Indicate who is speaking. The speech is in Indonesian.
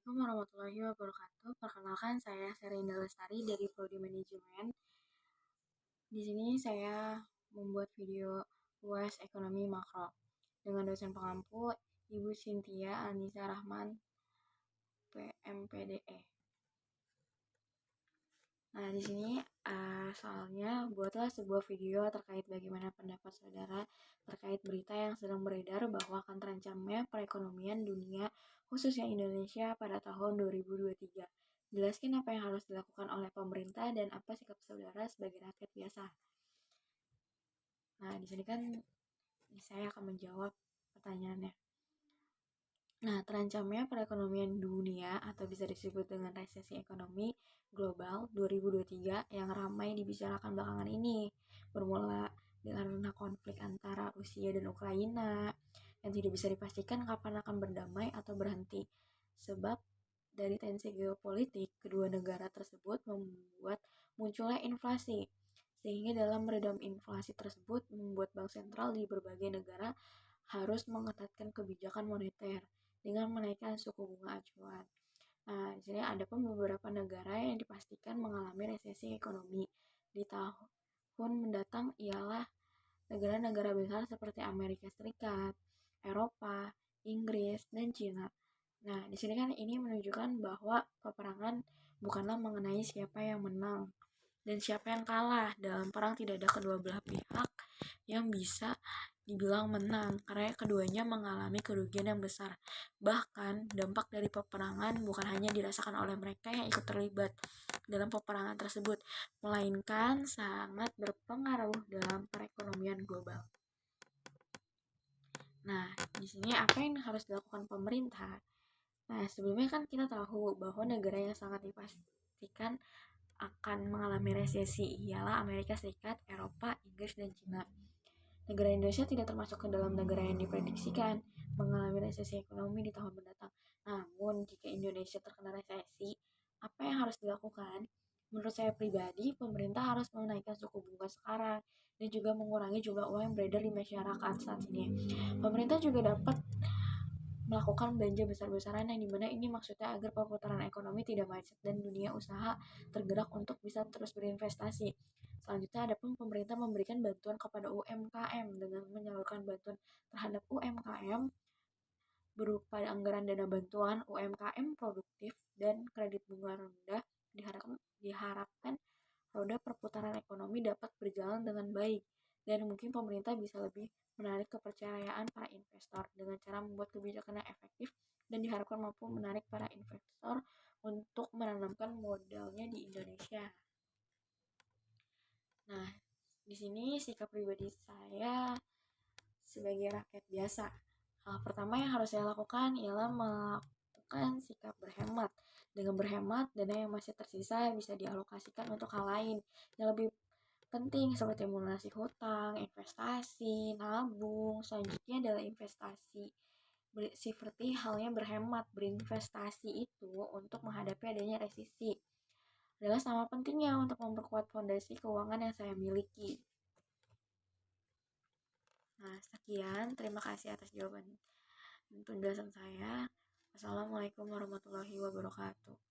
Speaker 1: Assalamualaikum warahmatullahi wabarakatuh. Perkenalkan, saya Serinda Lestari dari Prodi Manajemen. Di sini saya membuat video UAS Ekonomi Makro dengan dosen pengampu Ibu Cynthia Anissa Rahman, PMPDE. Nah, di sini soalnya buatlah sebuah video terkait bagaimana pendapat saudara terkait berita yang sedang beredar bahwa akan terancamnya perekonomian dunia, khususnya Indonesia pada tahun 2023. Jelaskan apa yang harus dilakukan oleh pemerintah dan apa sikap saudara sebagai rakyat biasa. Nah, di sini kan saya akan menjawab pertanyaannya. Nah, terancamnya perekonomian dunia atau bisa disebut dengan resesi ekonomi global 2023 yang ramai dibicarakan belakangan ini bermula dengan konflik antara Rusia dan Ukraina yang tidak bisa dipastikan kapan akan berdamai atau berhenti. Sebab dari tensi geopolitik kedua negara tersebut membuat munculnya inflasi. Sehingga dalam meredam inflasi tersebut membuat bank sentral di berbagai negara harus mengetatkan kebijakan moneter dengan menaikkan suku bunga acuan. Nah, di sini ada pun beberapa negara yang dipastikan mengalami resesi ekonomi di tahun mendatang ialah negara-negara besar seperti Amerika Serikat, Eropa, Inggris, dan Cina. Nah, di sini kan ini menunjukkan bahwa peperangan bukanlah mengenai siapa yang menang dan siapa yang kalah. Dalam perang tidak ada kedua belah pihak yang bisa dibilang menang karena keduanya mengalami kerugian yang besar. Bahkan dampak dari peperangan bukan hanya dirasakan oleh mereka yang ikut terlibat dalam peperangan tersebut, melainkan sangat berpengaruh dalam perekonomian global. Nah, di sini apa yang harus dilakukan pemerintah? Nah, sebelumnya kan kita tahu bahwa negara yang sangat dipastikan akan mengalami resesi ialah Amerika Serikat, Eropa, Inggris, dan Cina. Negara Indonesia tidak termasuk ke dalam negara yang diprediksikan mengalami resesi ekonomi di tahun mendatang. Namun, jika Indonesia terkena resesi, apa yang harus dilakukan? Menurut saya pribadi, pemerintah harus menaikkan suku bunga sekarang dan juga mengurangi jumlah uang yang beredar di masyarakat saat ini. Pemerintah juga dapat melakukan belanja besar-besaran yang dimana ini maksudnya agar perputaran ekonomi tidak macet dan dunia usaha tergerak untuk bisa terus berinvestasi. Selanjutnya, adapun pemerintah memberikan bantuan kepada UMKM dengan menyalurkan bantuan terhadap UMKM berupa anggaran dana bantuan UMKM produktif dan kredit bunga rendah. Diharapkan roda perputaran ekonomi dapat berjalan dengan baik dan mungkin pemerintah bisa lebih menarik kepercayaan para investor dengan cara membuat kebijakan yang efektif dan diharapkan mampu menarik para investor untuk menanamkan modalnya di Indonesia. Nah, di sini sikap pribadi saya sebagai rakyat biasa. Hal pertama yang harus saya lakukan ialah melakukan sikap berhemat. Dengan berhemat, dana yang masih tersisa bisa dialokasikan untuk hal lain yang lebih penting seperti melunasi hutang, investasi, nabung. Selanjutnya adalah investasi. Seperti halnya berhemat, berinvestasi itu untuk menghadapi adanya resesi adalah sama pentingnya untuk memperkuat fondasi keuangan yang saya miliki. Nah, sekian. Terima kasih atas jawaban dan penjelasan saya. Wassalamualaikum warahmatullahi wabarakatuh.